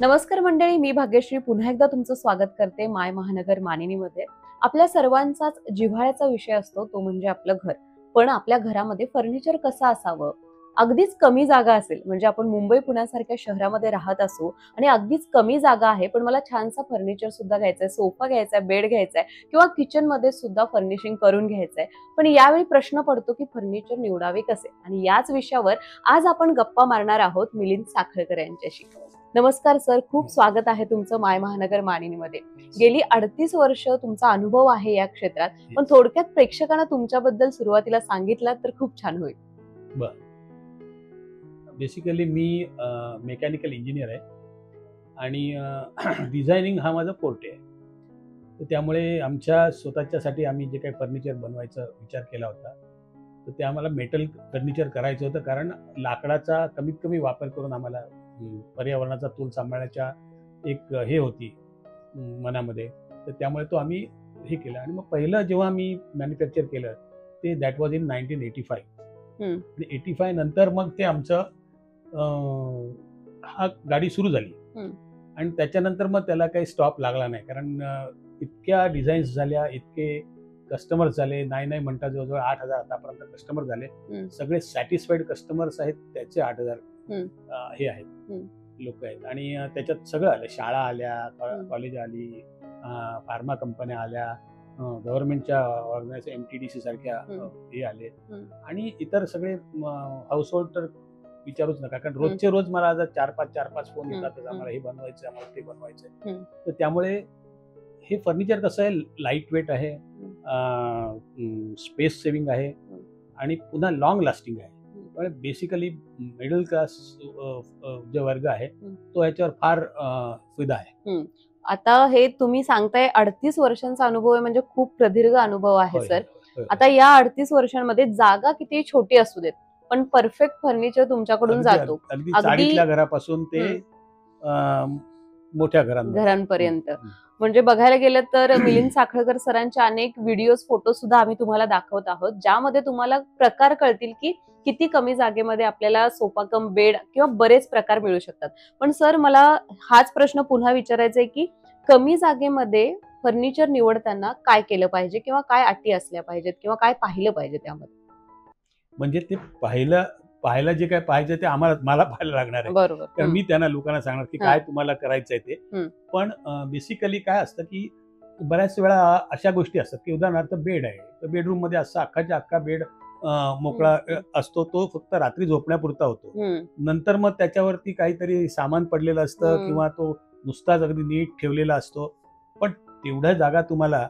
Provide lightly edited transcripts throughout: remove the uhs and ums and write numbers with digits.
नमस्कार मंडळी, मी भाग्यश्री पुन्हा एकदा तुमचं स्वागत करते माय महानगर मानिनीमध्ये। आपल्या सर्वांचाच जिव्हाळ्याचा विषय असतो तो म्हणजे आपलं घर। पण आपल्या घरामध्ये फर्निचर कसं असावं? अगदीच कमी जागा असेल म्हणजे आपण मुंबई पुण्यासारख्या शहरामध्ये राहत असू आणि अगदीच कमी जागा आहे पण मला छानसा फर्निचर सुद्धा घ्यायचंय, सोफा घ्यायचाय, बेड घ्यायचाय किंवा किचन मध्ये सुद्धा फर्निशिंग करून घ्यायचंय। पण यावेळी प्रश्न पडतो की फर्निचर निवडावे कसे, आणि याच विषयावर आज आपण गप्पा मारणार आहोत मिलिंद साखळकर यांच्याशी। नमस्कार सर, खूप स्वागत आहे तुमचं माय महानगर मानिनीमध्ये। गेली 38 वर्ष तुमचा अनुभव आहे या क्षेत्रात, पण थोडक्यात प्रेक्षकांना तुमच्याबद्दल सुरुवातीला सांगितलं तर खूप छान होईल। बेसिकली मी मेकॅनिकल इंजिनियर आहे आणि डिझायनिंग हा माझा फोर्टे आहे। तर त्यामुळे आमच्या स्वतःच्यासाठी आम्ही जे काही फर्निचर बनवायचा विचार केला होता तर ते आम्हाला मेटल फर्निचर करायचं होतं, कारण लाकडाचा कमीत कमी वापर करून आम्हाला पर्यावरणाचा तोल सांभाळण्याच्या एक हे होती मनामध्ये। तर त्यामुळे तो आम्ही हे केलं आणि मग पहिलं जेव्हा मी मॅन्युफॅक्चर केलं ते दॅट वॉज इन 1985 आणि 85 नंतर मग ते आमचं हा गाडी सुरू झाली आणि त्याच्यानंतर मग त्याला काही स्टॉप लागला नाही, कारण इतक्या डिझाईन्स झाल्या, इतके कस्टमर्स झाले, नाही म्हणता जवळजवळ 8,000 आतापर्यंत कस्टमर झाले। सगळे सॅटिस्फाईड कस्टमर्स आहेत, त्याचे 8,000 हे आहेत लोक आहेत आणि त्याच्यात सगळं आलं, शाळा आल्या, कॉलेज आली, फार्मा कंपन्या आल्या, गव्हर्नमेंटच्या ऑर्गनायझेशन MTDC सारख्या हे आले आणि इतर सगळे हाऊस होल्ड तर विचारूच नका, कारण रोजचे रोज मला आज 4-5 फोन येतात, आम्हाला हे बनवायचं, आम्हाला ते बनवायचंय। तर त्यामुळे हे फर्निचर कसं आहे, लाईट वेट आहे, स्पेस सेव्हिंग आहे आणि पुन्हा लॉंग लास्टिंग आहे। त्यामुळे बेसिकली मिडल क्लास जो वर्ग आहे तो याच्यावर फार फायदा आहे। आता हे तुम्ही सांगताय 38 वर्षांचा अनुभव आहे, म्हणजे खूप प्रदीर्घ अनुभव आहे सर। आता या 38 वर्षांमध्ये जागा किती छोटी असू देत पण परफेक्ट फर्निचर तुमच्याकडून जातो, अगदी चाळीतल्या घरापासून ते मोठ्या घरांपर्यंत। म्हणजे बघायला गेलं तर मिलिंद साखळकर सरांचे अनेक व्हिडिओज, फोटो सुद्धा आम्ही तुम्हाला दाखवत आहोत, ज्यामध्ये तुम्हाला प्रकार कळतील की किती कमी जागेमध्ये आपल्याला सोफा कम बेड किंवा बरेच प्रकार मिळू शकतात। पण सर, मला हाच प्रश्न पुन्हा विचारायचा आहे की कमी जागेमध्ये फर्निचर निवडताना काय केलं पाहिजे किंवा काय अटी असल्या पाहिजेत किंवा काय पाहिलं पाहिजे त्यामध्ये? म्हणजे ते पाहायला जे काय पाहिजे ते मला पाहायला लागणार आहे, बरोबर। कारण मी त्यांना लोकांना सांगणार की काय तुम्हाला करायचंय ते। पण बेसिकली काय असतं की बऱ्याच वेळा अशा गोष्टी असतात की उदाहरणार्थ बेड आहे, तर बेडरूम मध्ये असा अख्खाच्या अख्खा बेड मोकळा असतो, तो फक्त रात्री झोपण्यापुरता होतो। नंतर मग त्याच्यावरती काहीतरी सामान पडलेलं असतं किंवा तो नुसताच अगदी नीट ठेवलेला असतो, पण तेवढ्या जागा तुम्हाला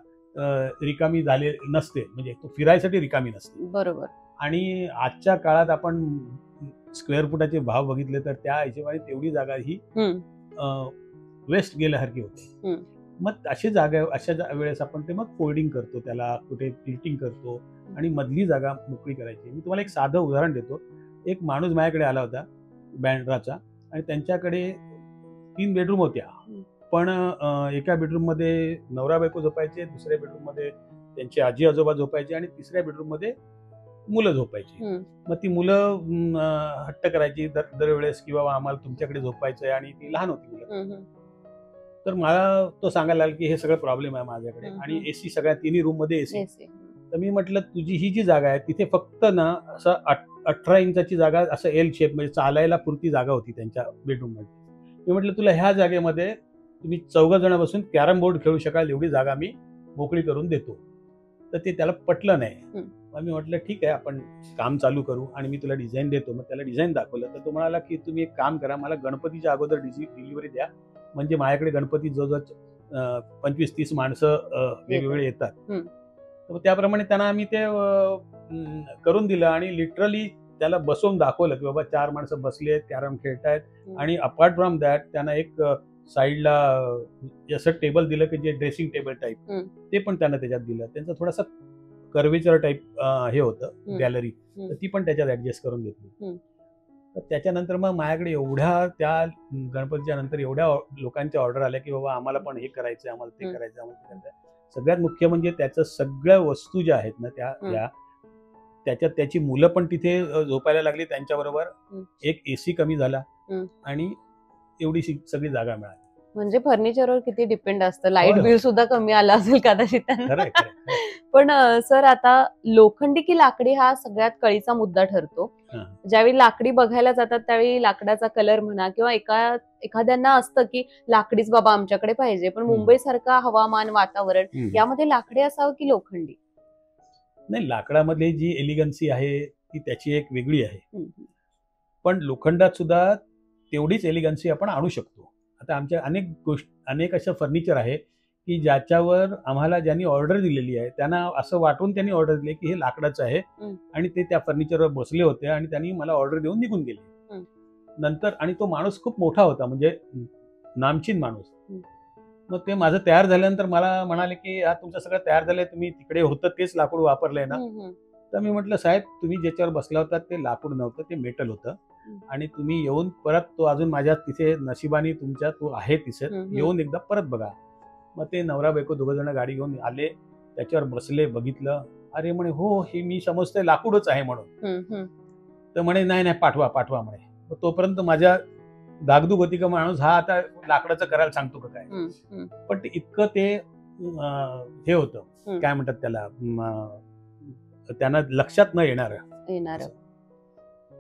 रिकामी झाले नसते, म्हणजे तो फिरायसाठी रिकामी नसते। बरोबर। आणि आजच्या काळात आपण स्क्वेअर फुटाचे भाव बघितले तर त्या हिशोबाने तेवढी जागा ही वेस्ट गेल्यासारखी होते। मग अशा वेळेस आपण ते मग फोल्डिंग करतो, त्याला कुठे टिल्टिंग करतो आणि मधली जागा मोकळी करायची। मी तुम्हाला एक साधं उदाहरण देतो। एक माणूस माझ्याकडे आला होता बँड्राचा आणि त्यांच्याकडे 3 बेडरूम होत्या, पण एका बेडरूम मध्ये नवरा बायको झोपायचे, दुसऱ्या बेडरूम मध्ये त्यांचे आजी आजोबा झोपायचे आणि तिसऱ्या बेडरूम मध्ये मुलं झोपायची। मग ती मुलं हट्ट करायची दरवेळेस की बाबा आम्हाला तुमच्याकडे झोपायचंय, आणि ती लहान होती मुलं। तर मला तो सांगायला लागला की हे सगळं प्रॉब्लेम आहे माझ्याकडे आणि एसी सगळ्या 3 रूम मध्ये एसी। तर मी म्हटलं तुझी ही जी जागा आहे तिथे फक्त ना असं 18 इंचाची जागा, असं एल शेप, म्हणजे चालायला पुरती जागा होती त्यांच्या बेडरूम मध्ये। मी म्हटलं तुला ह्या जागेमध्ये तुम्ही 4 जण बसून कॅरम बोर्ड खेळू शकाल एवढी जागा मी मोकळी करून देतो। तर ते त्याला पटलं नाही। मग मी म्हटलं ठीक आहे, आपण काम चालू करू आणि मी तुला डिझाईन देतो। मग त्याला डिझाईन दाखवलं तर तो म्हणाला की तुम्ही एक काम करा, मला गणपतीच्या अगोदर डिलिव्हरी द्या, म्हणजे माझ्याकडे गणपती जवळजवळ 25-30 माणसं वेगवेगळे येतात। तर त्याप्रमाणे त्यांना आम्ही ते करून दिलं आणि लिटरली त्याला बसवून दाखवलं की बाबा 4 माणसं बसली आहेत, कॅरम खेळतायत। आणि अपार्ट फ्रॉम दॅट त्यांना एक साईडला असं टेबल दिलं की जे ड्रेसिंग टेबल टाईप, ते पण त्यांना त्याच्यात दिलं। त्यांचं थोडासा कर्वेचर टाईप हे होतं गॅलरी, तर ती पण त्याच्यात ऍडजस्ट करून घेतली। तर त्याच्यानंतर मग माझ्याकडे एवढ्या त्या गणपतीच्या नंतर एवढ्या लोकांच्या ऑर्डर आल्या की बाबा आम्हाला पण हे करायचंय, आम्हाला ते करायचं, आम्हाला ते करायचं। सगळ्यात मुख्य म्हणजे त्याचं सगळ्या वस्तू ज्या आहेत ना त्याच्यात त्याची मुलं पण तिथे झोपायला लागली त्यांच्याबरोबर, एक एसी कमी झाला आणि एवढीशी सगळी जागा मिळाली. म्हणजे फर्निचरवर किती डिपेंड असतं. लाईट होय. बिल सुद्धा कमी आलं असेल कदाचित त्यांना. खरंय, खरंय. पण सर, आता लोखंडी की लाकडी हा सगळ्यात कळीचा मुद्दा ठरतो. हां. ज्यावेळी लाकडी बघायला जातात त्यावेळी लाकडाचा कलर म्हणा किंवा एखाद्यांना असतं की लाकडीच बाबा आमच्याकडे पाहिजे, पण मुंबई सारखा हवामान वातावरण यामध्ये लाकडी असावं की लोखंडी? नाही, लाकडामध्ये जी एलिगन्सी आहे ती त्याची एक वेगळी आहे, पण लोखंडात सुद्धा तेवढीच एलिगन्सी आपण आणू शकतो. आता आमच्या अनेक अशा फर्निचर आहे की ज्याच्यावर आम्हाला ज्यांनी ऑर्डर दिलेली आहे त्यांना असं वाटून त्यांनी ऑर्डर दिली की हे लाकडाचं आहे, आणि ते त्या फर्निचरवर बसले होते आणि त्यांनी मला ऑर्डर देऊन निघून गेले. नंतर आणि तो माणूस खूप मोठा होता, म्हणजे नामचीन माणूस. मग ते माझं तयार झाल्यानंतर मला म्हणाले की हा तुमचं सगळं तयार झालंय, तुम्ही तिकडे होतं तेच लाकूड वापरलंय ना? तर मी म्हटलं साहेब, तुम्ही ज्याच्यावर बसला होता ते लाकूड नव्हतं, ते मेटल होतं, आणि तुम्ही येऊन परत तो अजून माझ्या तिथे नशिबाने तुमच्या तो आहे तिथे, येऊन एकदा परत बघा. मग ते नवरा बायको दोघं जण गाडी घेऊन आले, त्याच्यावर बसले, बघितलं. अरे म्हणे, हो हे मी समजतोय लाकूडच आहे म्हणून. तर म्हणे नाही नाही, पाठवा पाठवा म्हणे. मग तोपर्यंत माझ्या दागदूग होती का माणूस हा आता लाकडाचं करायला सांगतो का काय. पण ते इतकं ते हे होतं, काय म्हणतात त्याला, त्यांना लक्षात न येणार.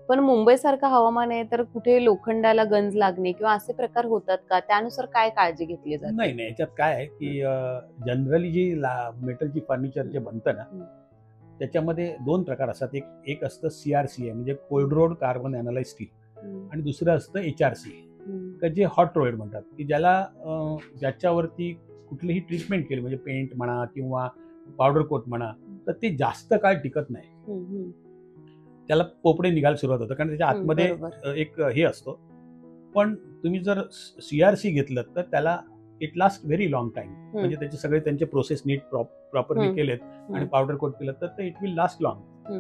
पण मुंबई सारखं हवामान आहे तर कुठे लोखंडाला गंज लागणे किंवा असे प्रकार होतात का? त्यानुसार काय काळजी घेतली जाते? नाही नाही, याच्यात काय आहे की जनरली जी मेटलची फर्निचर जे बनतं ना, त्याच्यामध्ये 2 प्रकार असतात. एक असतं CRCA म्हणजे cold road carbon analyse steel, आणि दुसरं असतं HRC जे हॉट रोल्ड म्हणतात, की ज्याच्यावरती कुठलीही ट्रीटमेंट केली, म्हणजे पेंट म्हणा किंवा पावडर कोट म्हणा, तर ते जास्त काळ टिकत नाही. त्याला पोपडे निघायला सुरुवात होतं, कारण त्याच्या आतमध्ये एक हे असतो. पण तुम्ही जर CRC घेतलं तर त्याला it last very long time, म्हणजे त्याचे सगळे त्यांचे प्रोसेस नीट प्रॉपरली केलेत आणि पावडर कोट केलं तर ते इट विल लास्ट लॉंग.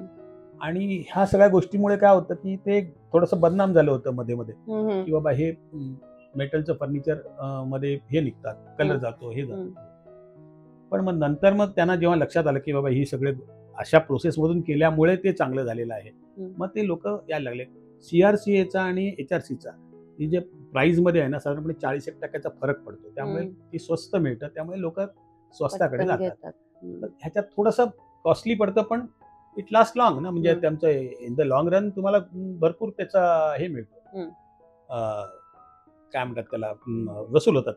आणि ह्या सगळ्या गोष्टीमुळे काय होतं की ते थोडंसं बदनाम झालं होतं मध्ये मध्ये, की बाबा हे मेटलचं फर्निचर मध्ये हे निघतात, कलर जातो, हे जातो. पण मग नंतर मग त्यांना जेव्हा लक्षात आलं की बाबा ही सगळे अशा प्रोसेसमधून केल्यामुळे ते चांगलं झालेलं आहे, मग ते लोक यायला लागले. CRCAचा आणि HRCचा ही जे प्राइस मध्ये आहे ना, साधारणपणे 40% फरक पडतो, त्यामुळे ती स्वस्त मिळतं, त्यामुळे लोक स्वस्ताकडे जातात. ह्याच्यात थोडंसं कॉस्टली पडतं, पण इट लास्ट लॉंग ना, म्हणजे त्यांचं इन द लॉंग रन तुम्हाला भरपूर त्याचा हे मिळतो, काय म्हणतात त्याला, वसूल होतात.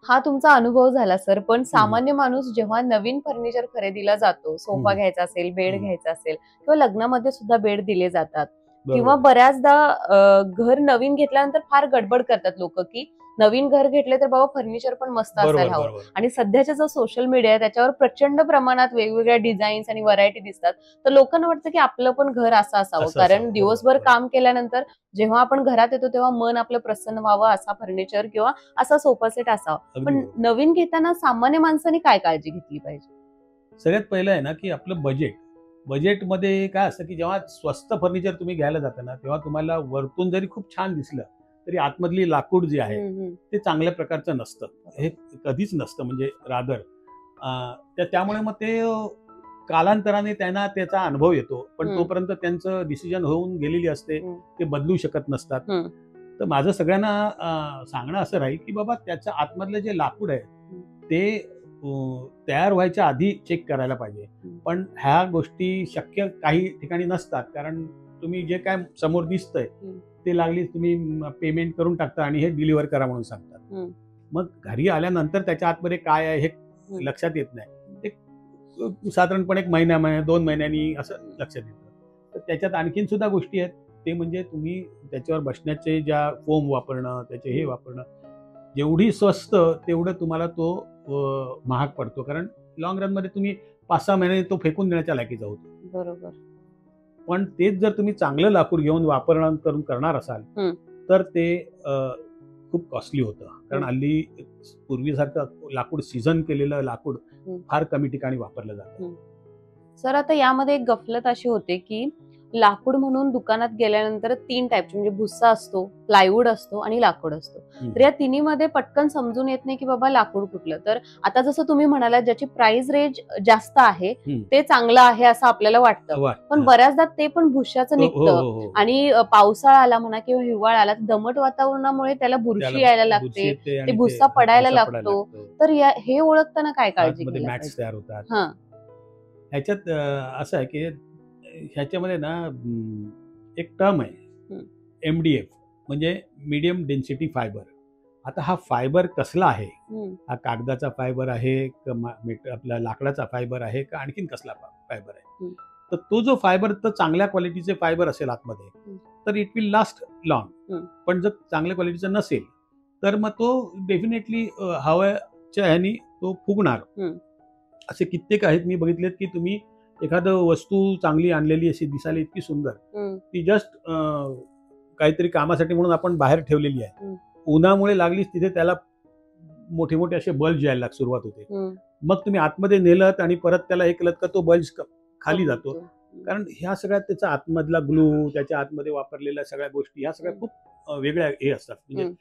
हा तुमचा अनुभव झाला सर. पण सामान्य माणूस जेव्हा नवीन फर्निचर खरेदीला जातो, सोफा घ्यायचा असेल, बेड घ्यायचा असेल, किंवा लग्नामध्ये सुद्धा बेड दिले जातात, किंवा बऱ्याचदा घर नवीन घेतल्यानंतर फार गडबड करतात लोक की नवीन घर घेतले तर बाबा फर्निचर पण मस्त असायला हवं. आणि सध्याच्या जो सोशल मीडिया आहे त्याच्यावर प्रचंड प्रमाणात वेगवेगळ्या डिझाईन्स आणि व्हरायटी दिसतात, तर लोकांना वाटतं की आपलं पण घर असं असावं, कारण दिवसभर काम केल्यानंतर जेव्हा आपण घरात येतो तेव्हा मन आपलं प्रसन्न व्हावं, असा फर्निचर किंवा असा सोफा सेट असावा. पण नवीन घेताना सामान्य माणसाने काय काळजी घेतली पाहिजे? सगळ्यात पहिलं आहे ना की आपलं बजेटमध्ये काय असतं की जेव्हा स्वस्त फर्निचर तुम्ही घ्यायला जाता ना, तेव्हा तुम्हाला वरतून जरी खूप छान दिसलं तरी आतमधली लाकूड जे आहे ते चांगल्या प्रकारचं नसतं, हे कधीच नसतं, म्हणजे रादर. त्यामुळे मग ते कालांतराने त्यांना त्याचा अनुभव येतो, पण तोपर्यंत त्यांचं डिसिजन होऊन गेलेली असते, ते बदलू शकत नसतात. तर माझं सगळ्यांना सांगणं असं राहील की बाबा त्याच्या आतमधलं जे लाकूड आहे ते तयार व्हायच्या आधी चेक करायला पाहिजे. पण ह्या गोष्टी शक्य काही ठिकाणी नसतात, कारण तुम्ही जे काय समोर दिसतंय ते लागली तुम्ही पेमेंट करून टाकता आणि हे डिलिव्हर करा म्हणून सांगतात. मग घरी आल्यानंतर त्याच्या आतमध्ये काय आहे हे लक्षात येत नाही, ते साधारणपणे 1 महिना 2 महिन्यांनी असं लक्षात येतं. तर त्याच्यात आणखीन सुद्धा गोष्टी आहेत, ते म्हणजे तुम्ही त्याच्यावर बसण्याचे ज्या फोम वापरणं, त्याचे हे वापरणं, जेवढी स्वस्त तेवढं तुम्हाला तो महाग पडतो, कारण लॉंग रन मध्ये तुम्ही 5-6 महिन्यांनी तो फेकून देण्याच्या लायकीचा होतो. बरोबर. पण तेच जर तुम्ही चांगलं लाकूड घेऊन वापरण करून करणार असाल तर ते खूप कॉस्टली होतं, कारण हल्ली पूर्वीसारखं लाकूड सीझन केलेलं लाकूड फार कमी ठिकाणी वापरलं जातं. सर, आता यामध्ये एक गफलत अशी होते की लाकूड म्हणून दुकानात गेल्यानंतर 3 टाईपचे म्हणजे भुस्सा असतो, प्लायवूड असतो आणि लाकूड असतो. तर या तिन्हीमध्ये पटकन समजून येत नाही की बाबा लाकूड कुठलं. तर आता जसं तुम्ही म्हणालात ज्याची प्राइस रेंज जास्त आहे ते चांगलं आहे असं आपल्याला वाटतं, पण बऱ्याचदा ते पण भुस्साचं निघतं आणि पावसाळा आला म्हणा किंवा हिवाळा आला, दमट वातावरणामुळे त्याला बुरशी यायला लागते, ते भुस्सा पडायला लागतो. तर हे ओळखताना काय काळजी घ्यायला मॅट्स तयार होतात. ह्याच्यात असं आहे की ह्याच्यामध्ये ना एक टर्म आहे MDF, म्हणजे मीडियम डेन्सिटी फायबर. आता हा फायबर कसला आहे? हा कागदाचा फायबर आहे का आपला लाकडाचा फायबर आहे का आणखीन कसला फायबर आहे? तर तो जो फायबर तर चांगल्या क्वालिटीचे फायबर असेल आतमध्ये तर इट विल लास्ट लॉंग. पण जर चांगल्या क्वालिटीचा नसेल तर मग तो डेफिनेटली हवेच्या ह्यानी तो फुगणार. असे कित्येक आहेत मी बघितलेत की तुम्ही एखादं वस्तू चांगली आणलेली अशी दिसायला इतकी सुंदर, ती जस्ट काहीतरी कामासाठी म्हणून आपण बाहेर ठेवलेली आहे, उन्हामुळे लागलीच तिथे त्याला मोठे मोठे असे बल्ब यायला सुरुवात होते. मग तुम्ही आतमध्ये नेलत आणि परत त्याला हे केलं का तो बल्ब खाली जातो. कारण ह्या सगळ्यात त्याचा आतमधला ग्लू, त्याच्या आतमध्ये वापरलेल्या सगळ्या गोष्टी ह्या सगळ्या खूप वेगळ्या हे असतात, म्हणजे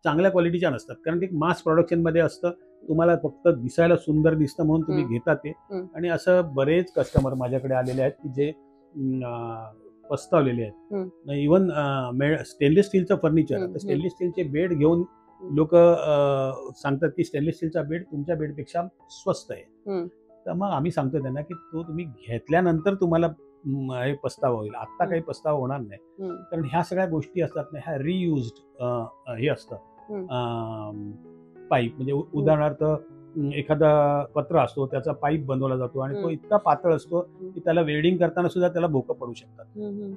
चांगल्या क्वालिटीच्या नसतात. कारण ते मास प्रोडक्शन मध्ये असतं, तुम्हाला फक्त दिसायला सुंदर दिसतं म्हणून तुम्ही घेता ते. आणि असं बरेच कस्टमर माझ्याकडे आलेले आहेत की जे पस्तावलेले आहेत. इव्हन स्टेनलेस स्टीलचं फर्निचर, स्टेनलेस स्टीलचे बेड घेऊन लोक सांगतात की स्टेनलेस स्टीलचा बेड तुमच्या बेडपेक्षा स्वस्त आहे. तर मग आम्ही सांगतो त्यांना की तो तुम्ही घेतल्यानंतर तुम्हाला हे पस्तावा होईल, आत्ता काही पस्तावा होणार नाही. कारण ह्या सगळ्या गोष्टी असतात ना, ह्या रियुज्ड हे असतं पाईप. म्हणजे उदाहरणार्थ एखादा पत्र असतो, त्याचा पाईप बनवला जातो आणि तो इतका पातळ असतो की त्याला वेल्डिंग करताना सुद्धा त्याला भोकं पडू शकतात.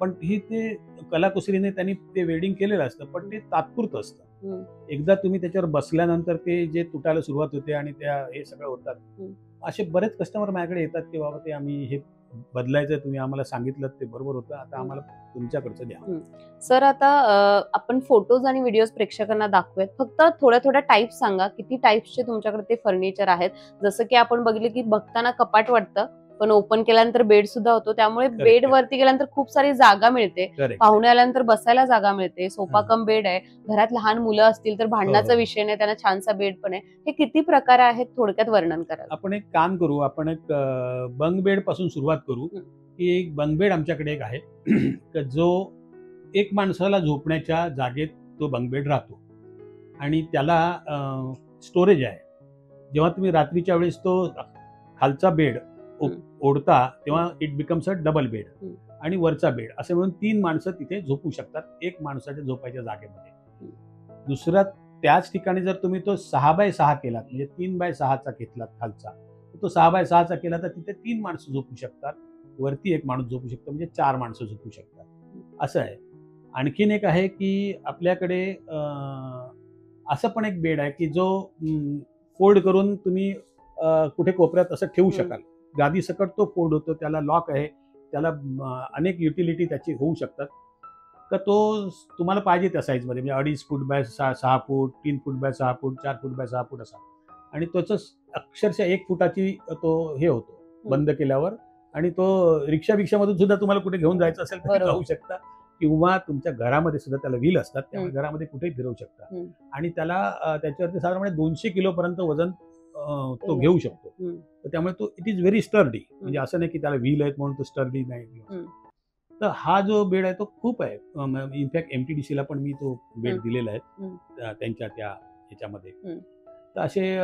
पण ही ते कलाकुसरीने त्यांनी ते वेल्डिंग केलेलं असतं, पण ते तात्पुरतं असतं. एकदा तुम्ही त्याच्यावर बसल्यानंतर ते जे तुटायला सुरुवात होते आणि त्या हे सगळं होतात. असे बरेच कस्टमर माझ्याकडे येतात की बाबा ते आम्ही हे बदलायचं, तुम्ही आम्हाला सांगितलं ते बरोबर होतं, आता आम्हाला तुमच्याकडचं द्या. सर आता आपण फोटोज आणि व्हिडिओज प्रेक्षकांना दाखवूयात, फक्त थोड्या थोड्या टाईप्स सांगा, किती टाईप्सचे तुमच्याकडे ते फर्निचर आहेत. जसं की आपण बघितलं की बघताना कपाट वाटतं, पण ओपन केल्यानंतर बेड सुद्धा होतो, त्यामुळे बेड वरती गेल्यानंतर खूप सारी जागा मिळते, पाहुणे आल्यानंतर बसायला जागा मिळते, सोफा कम बेड आहे, घरात लहान मुलं असतील तर भांडणाचा विषय नाही, त्यांना छानसा बेड पण आहे. हे किती प्रकार आहेत थोडक्यात वर्णन करा. आपण एक काम करू, आपण एक बंक बेड पासून सुरुवात करू. की एक बंक बेड आमच्याकडे एक आहे जो एक माणसाला झोपण्याच्या जागेत तो बंक बेड राहतो आणि त्याला स्टोरेज आहे. जेव्हा तुम्ही रात्रीच्या वेळेस तो खालचा बेड ओढता तेव्हा it becomes a double bed आणि वरचा बेड असे म्हणून 3 माणसं तिथे झोपू शकतात एक माणसाच्या झोपायच्या जागेमध्ये. दुसरा त्याच ठिकाणी जर तुम्ही तो 6x6 केलात, म्हणजे 3x6चा घेतलात खालचा, तो 6x6चा केला तर तिथे 3 माणसं झोपू शकतात, वरती एक माणूस झोपू शकतो, म्हणजे 4 माणसं झोपू शकतात. असं आहे. आणखीन एक आहे की आपल्याकडे असं पण एक बेड आहे की जो फोल्ड करून तुम्ही कुठे कोपऱ्यात असं ठेवू शकाल. गादी सकट तो फोल्ड होतो, त्याला लॉक आहे, त्याला अनेक युटिलिटी त्याची होऊ शकतात. तर तो तुम्हाला पाहिजे त्या साईजमध्ये, म्हणजे 2.5 foot by 6 foot, 3 foot by 6 foot, 4 foot by 6 फूट असा. आणि त्याचं अक्षरशः 1 फुटाची तो हे होतो बंद केल्यावर. आणि तो रिक्षामधून सुद्धा तुम्हाला कुठे घेऊन जायचं असेल तर जाऊ शकता, किंवा तुमच्या घरामध्ये सुद्धा त्याला व्हील असतात, त्यामुळे घरामध्ये कुठेही फिरवू शकता. आणि त्याला त्याच्यावरती साधारण 200 किलो पर्यंत वजन तो घेऊ शकतो. तर त्यामुळे तो इट इज व्हेरी स्टर्डी. म्हणजे असं नाही की त्याला व्हील आहेत म्हणून तो स्टर्डी नाही. तर हा जो बेड आहे तो खूप आहे. इनफॅक्ट MTDCला पण मी तो बेड दिलेला आहे त्यांच्या त्या ह्याच्यामध्ये. तर असे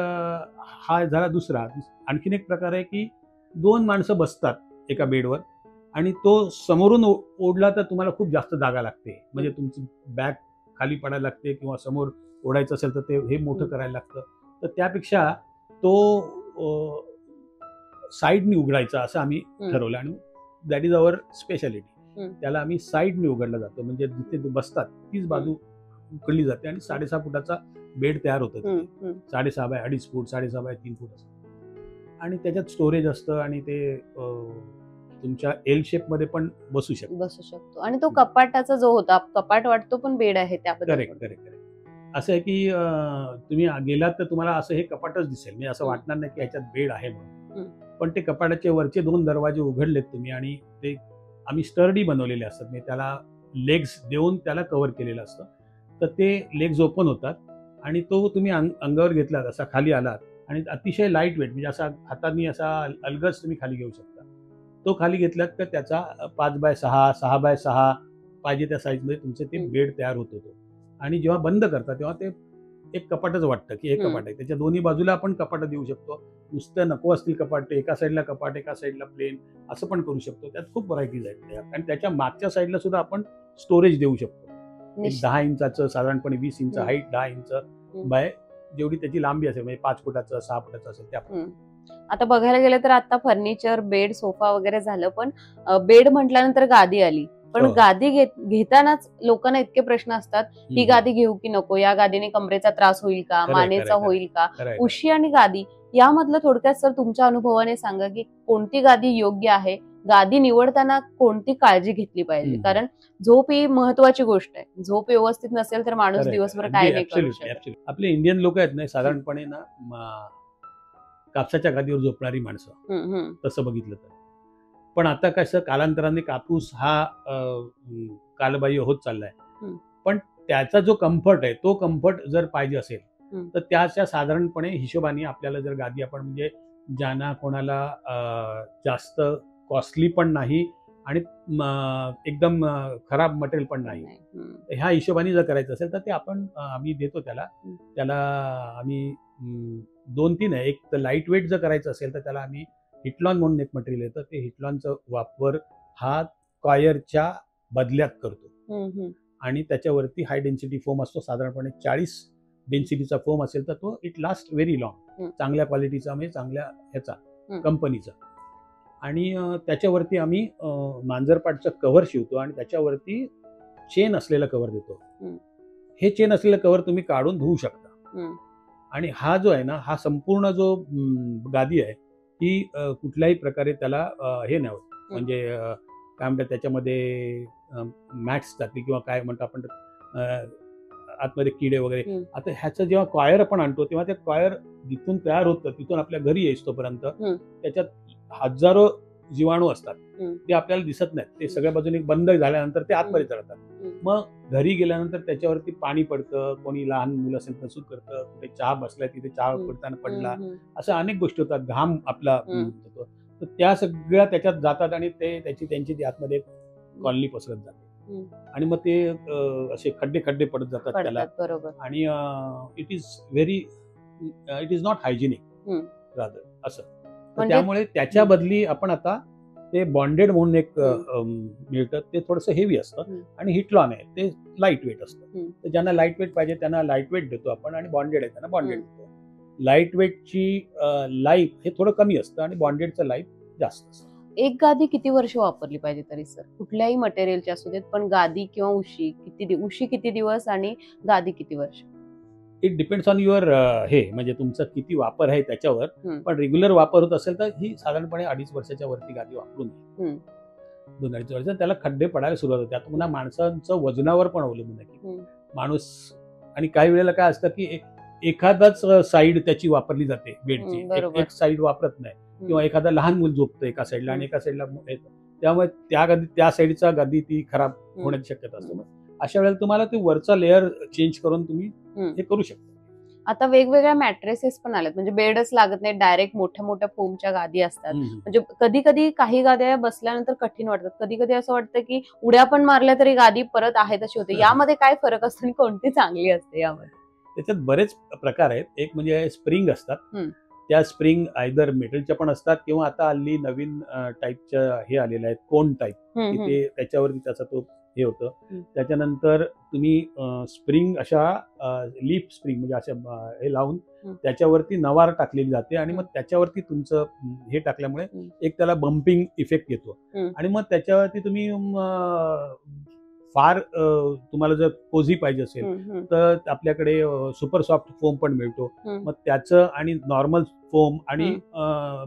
हा झाला दुसरा. आणखीन एक प्रकार आहे की 2 माणसं बसतात एका बेडवर आणि तो समोरून ओढला तर तुम्हाला खूप जास्त जागा लागते, म्हणजे तुमची बॅग खाली पडायला लागते, किंवा समोर ओढायचं असेल तर ते हे मोठं करायला लागतं. तर त्यापेक्षा तो साईडनी उघडायचा असं आम्ही ठरवलं आणि दॅट इज अवर स्पेशालिटी. त्याला आम्ही साईडनी उघडला जातो, म्हणजे जिथे बसतात तीच बाजू उघडली जाते आणि 6.5 फुटाचा बेड तयार होतो. 6.5 बाय 2.5 फूट, 6.5 बाय 3 फूट असं. आणि त्याच्यात स्टोरेज असतं आणि ते तुमच्या एल शेप मध्ये पण बसू शकतो. आणि तो कपाटाचा जो होता, कपाट वाटतो पण बेड आहे त्याबद्दल. करेक्ट. असं आहे की तुम्ही गेलात तर तुम्हाला असं हे कपाटच दिसेल, म्हणजे असं वाटणार नाही की ह्याच्यात बेड आहे म्हणून. पण ते कपाटाचे वरचे 2 दरवाजे उघडलेत तुम्ही आणि ते आम्ही स्टर्डी बनवलेले असतात, म्हणजे त्याला लेग्स देऊन त्याला कव्हर केलेलं असतं. तर ते लेग्स ओपन होतात आणि तो तुम्ही अंगावर घेतलात, असा खाली आलात आणि अतिशय लाईट वेट, म्हणजे असा हाताने असा अलगद तुम्ही खाली घेऊ शकता. तो खाली घेतलात तर त्याचा 5x6, 6x6 पाहिजे त्या साईजमध्ये तुमचे ते बेड तयार होतो तो. आणि जेव्हा बंद करता तेव्हा ते एक कपाटच वाटतं की हे कपाट आहे. त्याच्या दोन्ही बाजूला आपण कपाटं देऊ शकतो. नुसतं नको असतील कपाट, एका साईडला कपाट, एका साईडला प्लेन, असं पण करू शकतो. त्यात खूप व्हरायटीज आहेत त्यात. आणि त्याच्या मागच्या साईडला सुद्धा आपण स्टोरेज देऊ शकतो. एक 10 इंचाचं, साधारणपणे 20 इंच हाईट, 10 इंच बाय जेवढी त्याची लांबी असेल, म्हणजे 5 फुटाचं, 6 फुटाचं असेल त्या. आता बघायला गेलं तर आता फर्निचर, बेड, सोफा वगैरे झालं, पण बेड म्हटल्यानंतर गादी आली. पण गादी घेतानाच लोकांना इतके प्रश्न असतात, ही गादी घेऊ की नको, या गादीने कमरेचा त्रास होईल का, मानेचा होईल का, उशी आणि गादी यामधलं थोडक्यात सर तुमच्या अनुभवाने सांगा की कोणती गादी योग्य आहे, गादी निवडताना कोणती काळजी घेतली पाहिजे, कारण झोप ही महत्वाची गोष्ट आहे. झोप व्यवस्थित नसेल तर माणूस दिवसभर काय नाही करू शकत. आपले इंडियन लोक आहेत ना साधारणपणे ना कापसाच्या गादीवर झोपणारी माणसं, तसं बघितलं तर. पण आता कसं कालांतराने कापूस हा कालबाह्य होत चाललाय, पण त्याचा जो कम्फर्ट आहे तो कम्फर्ट जर पाहिजे असेल तर त्याच्या साधारणपणे हिशोबाने आपल्याला जर गादी आपण, म्हणजे ज्यांना कोणाला जास्त कॉस्टली पण नाही आणि एकदम खराब मटेरियल पण नाही, ह्या हिशोबाने जर करायचं असेल तर ते आम्ही देतो त्याला आम्ही 2-3 आहे. एक तर लाईट वेट जर करायचं असेल तर त्याला आम्ही हिटलॉन म्हणून एक मटेरियल येतं, ते हिटलॉनचा वापर हा कॉयरच्या बदल्यात करतो आणि त्याच्यावरती हाय डेन्सिटी फोम असतो. साधारणपणे 40 डेन्सिटीचा फोम असेल तर तो इट लास्ट व्हेरी लॉंग, चांगल्या क्वालिटीचा, म्हणजे चांगल्या ह्याचा कंपनीचा. आणि त्याच्यावरती आम्ही मांजरपाटचं कव्हर शिवतो आणि त्याच्यावरती चेन असलेलं कव्हर देतो. हे चेन असलेलं कव्हर तुम्ही काढून धुवू शकता. आणि हा जो आहे ना, हा संपूर्ण जो गादी आहे ही कुठल्याही प्रकारे त्याला हे नाही होत, म्हणजे काय म्हणतात त्याच्यामध्ये मॅट्स जाते किंवा काय म्हणतो आपण आतमध्ये किडे वगैरे. आता ह्याचं जेव्हा कॉयर आपण आणतो तेव्हा ते कॉयर जिथून तयार होतं तिथून आपल्या घरी येईस तोपर्यंत त्याच्यात हजारो जीवाणू असतात, ते आपल्याला दिसत नाहीत. ते सगळ्या बाजूने बंद झाल्यानंतर ते आतमध्ये चढतात. मग घरी गेल्यानंतर त्याच्यावरती पाणी पडतं, कोणी लहान मुलं असेल तर सूट करतं, कुठे चहा बसलाय तिथे चहा पडताना पडला, असं अनेक गोष्टी होतात. घाम आपला होतो, तर त्या सगळ्या त्याच्यात जातात आणि त्यांची ती आतमध्ये कॉलनी पसरत जाते आणि मग ते असे खड्डे पडत जातात त्याला. आणि it is not hygienic rather असं. त्यामुळे त्याच्या बदली आपण आता ते बॉन्डेड म्हणून एक मिळतं, ते थोडंसं हेवी असतं आणि हिटलॉन आहे ते लाईट वेट असतं. तर ज्यांना लाईट वेट पाहिजे त्यांना लाईट वेट देतो आपण आणि बॉन्डेड आहे त्यांना बॉन्डेड देतो. लाईट वेटची लाईफ हे थोडं कमी असतं आणि बॉन्डेडचं लाईफ जास्त असतं. एक गादी किती वर्ष वापरली पाहिजे तरी सर, कुठल्याही मटेरियलची असू देत, पण गादी किंवा उशी किती दिवस आणि गादी किती वर्ष? इट डिपेंड्स ऑन युअर हे, म्हणजे तुमचा किती वापर आहे त्याच्यावर. पण रेग्युलर वापर होत असेल तर ही साधारणपणे 2.5 वर्षाच्या वरती गादी वापरून 2-2.5 वर्ष त्याला खड्डे पडायला सुरुवात होते. आता पुन्हा माणसांचं वजनावर पण अवलंबून आहे की माणूस, आणि काही वेळेला काय असतं की एखादाच साईड त्याची वापरली जाते बेडची, एक साईड वापरत नाही, किंवा एखादा लहान मूल झोपतं एका साईडला आणि एका साईडला येतं, त्यामुळे त्या साईडचा गादी ती खराब होण्याची शक्यता असते. अशा वेळेला तुम्हाला ते वरचा लेअर चेंज करून तुम्ही हे करू शकता. आता वेगवेगळ्या मॅट्रेसेस पण आलेत, म्हणजे बेडच लागत नाही, डायरेक्ट मोठ्या फोमच्या गादी असतात. म्हणजे कधी काही गाद्या बसल्यानंतर कठीण वाटतात, कधी असं वाटतं की उड्या पण मारल्या तरी गादी परत आहे तशी होते. यामध्ये काय फरक असतो आणि कोणती चांगली असते यामध्ये? त्याच्यात बरेच प्रकार आहेत. एक म्हणजे स्प्रिंग असतात, त्या स्प्रिंग आयदर मेटलच्या पण असतात किंवा आता हल्ली नवीन टाईपच्या हे आलेल्या आहेत, कोन टाईप, ते त्याच्यावरती त्याचा तो हे होतं. त्याच्यानंतर तुम्ही स्प्रिंग अशा लीफ स्प्रिंग म्हणजे अशा हे लावून त्याच्यावरती नवार टाकलेली जाते आणि मग त्याच्यावरती तुमचं हे टाकल्यामुळे एक त्याला बम्पिंग इफेक्ट येतो आणि मग त्याच्यावरती तुम्ही फार तुम्हाला जर कोझी पाहिजे असेल तर आपल्याकडे सुपर सॉफ्ट फोम पण मिळतो. मग त्याचं आणि नॉर्मल फोम आणि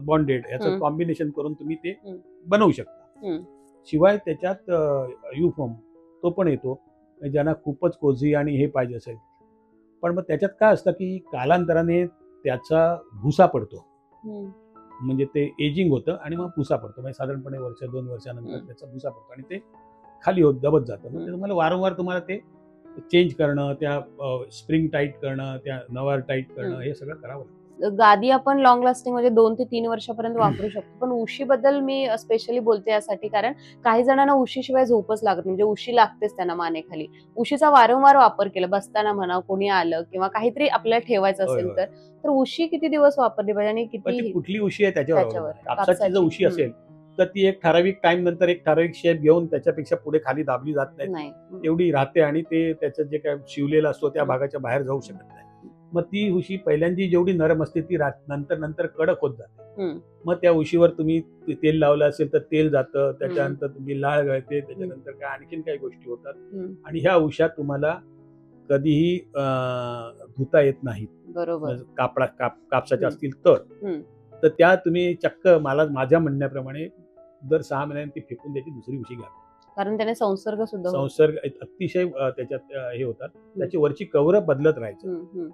बॉन्डेड याचं कॉम्बिनेशन करून तुम्ही ते बनवू शकता. शिवाय त्याच्यात यू फोम तो पण येतो ज्यांना खूपच कोझी आणि हे पाहिजे असेल. पण मग त्याच्यात काय असतं की कालांतराने त्याचा भुसा पडतो म्हणजे ते एजिंग होतं आणि मग पुसा पडतो, म्हणजे साधारणपणे वर्ष 2 वर्षानंतर त्याचा पुसा पडतो आणि ते खाली होत दबत जातं. मग तुम्हाला वारंवार तुम्हाला ते चेंज करणं, त्या स्प्रिंग टाईट करणं, त्या नवार टाईट करणं, हे सगळं करावं लागतं. गादी आपण लॉंग लास्टिंग म्हणजे 2 ते 3 वर्षापर्यंत वापरू शकतो, पण उशीबद्दल मी स्पेशली बोलते यासाठी कारण काही जणांना उशीशिवाय झोपच लागत, म्हणजे उशी लागतेच त्यांना मानेखाली. उशीचा वारंवार वापर केला, बसताना म्हणा, कोणी आलं किंवा काहीतरी आपल्याला ठेवायचं असेल तर उशी किती दिवस वापरली पाहिजे आणि किती कुठली उशी आहे त्याच्यावर. कापसाची जर उशी असेल तर ती एक ठराविक टाइम नंतर एक ठराविक शेप घेऊन त्याच्यापेक्षा पुढे खाली दाबली जात नाही, तेवढी राहते आणि ते त्याचं जे काय शिवलेला असतो त्या भागाच्या बाहेर जाऊ शकत नाही. मग ती उशी पहिल्यांदी जेवढी नरम असते ती नंतर नंतर कडक होत जाते. मग त्या उशीवर तुम्ही तेल लावलं असेल तर तेल जातं, त्याच्यानंतर तुम्ही लाळ गळते, त्याच्यानंतर काय आणखीन काही गोष्टी होतात आणि ह्या उशा तुम्हाला कधीही धुता येत नाहीत. बरोबर. कापसाच्या असतील तर त्या तुम्ही चक्क माझ्या म्हणण्याप्रमाणे दर 6 महिन्यांनी ती फेकून द्यायची, दुसरी उशी घ्या, कारण त्याने संसर्ग अतिशय त्याच्यात हे होतात. त्याची वरची कव्हर बदलत राहायचं.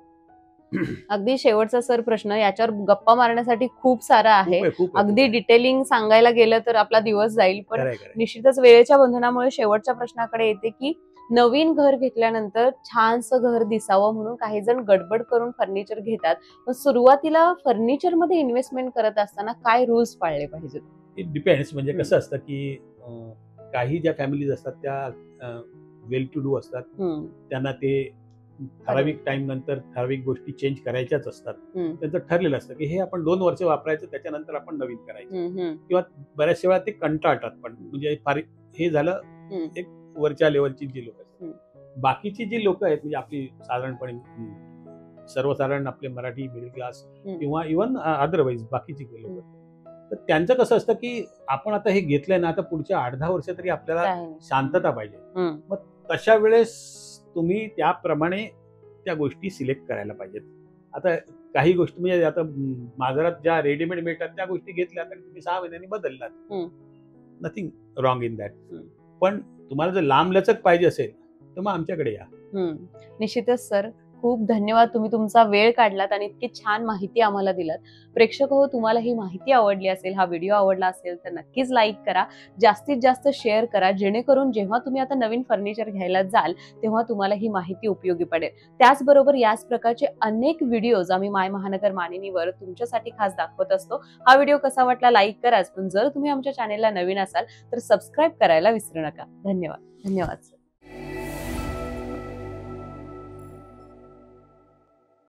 अगदी शेवटचा सर प्रश्न, याच्यावर गप्पा मारण्यासाठी खूप सारा आहे, अगदी डिटेलिंग सांगायला गेलं तर आपला दिवस जाईल, पण निश्चितच वेळेच्या बंधनामुळे शेवटच्या प्रश्नाकडे येते की नवीन घर घेतल्यानंतर छानसं घर दिसावं म्हणून काही जण गडबड करून फर्निचर घेतात, पण सुरुवातीला फर्निचर मध्ये इन्व्हेस्टमेंट करत असताना काय रूल्स पाळले पाहिजेत? It depends. म्हणजे कसं असतं की काही ज्या फॅमिलीज असतात त्या वेल टू डू असतात, त्यांना ते ठराविक टाइम नंतर ठराविक गोष्टी चेंज करायच्याच असतात. त्यांचं ठरलेलं असतं की हे आपण 2 वर्ष वापरायचं, त्याच्यानंतर आपण नवीन करायचं, किंवा बऱ्याचशा वेळा ते कंटाळतात. पण म्हणजे फार हे झालं एक वरच्या लेवलची जी लोक असतात. बाकीची जी लोक आहेत म्हणजे आपली साधारणपणे सर्वसाधारण आपले मराठी मिडल क्लास किंवा इव्हन अदरवाईज बाकीची लोक, तर त्यांचं कसं असतं की आपण आता हे घेतलंय ना, आता पुढच्या 8-10 वर्ष तरी आपल्याला शांतता पाहिजे. मग तशा वेळेस तुम्ही त्याप्रमाणे त्या गोष्टी सिलेक्ट करायला पाहिजेत. आता काही गोष्टी म्हणजे आता बाजारात ज्या रेडीमेड मिळतात त्या गोष्टी घेतल्या तर तुम्ही 6 महिन्यांनी बदललात, नथिंग रॉंग इन दॅट. पण तुम्हाला जर लांबलचक पाहिजे असेल तर मग आमच्याकडे या. निश्चितच सर, खूप धन्यवाद, तुम्ही तुमचा वेळ काढलात आणि इतकी छान माहिती आम्हाला दिलात. प्रेक्षक हो, तुम्हाला ही माहिती आवडली असेल, हा व्हिडिओ आवडला असेल तर नक्कीच लाईक करा, जास्तीत जास्त शेअर करा, जेणेकरून जेव्हा तुम्ही आता नवीन फर्निचर घ्यायला जाल तेव्हा तुम्हाला ही माहिती उपयोगी पडेल. त्याचबरोबर याच प्रकारचे अनेक व्हिडिओज आम्ही माय महानगर मानिनीवर तुमच्यासाठी खास दाखवत असतो. हा व्हिडिओ कसा वाटला लाईक कराच, पण जर तुम्ही आमच्या चॅनेलला नवीन असाल तर सबस्क्राईब करायला विसरू नका. धन्यवाद. धन्यवाद सर.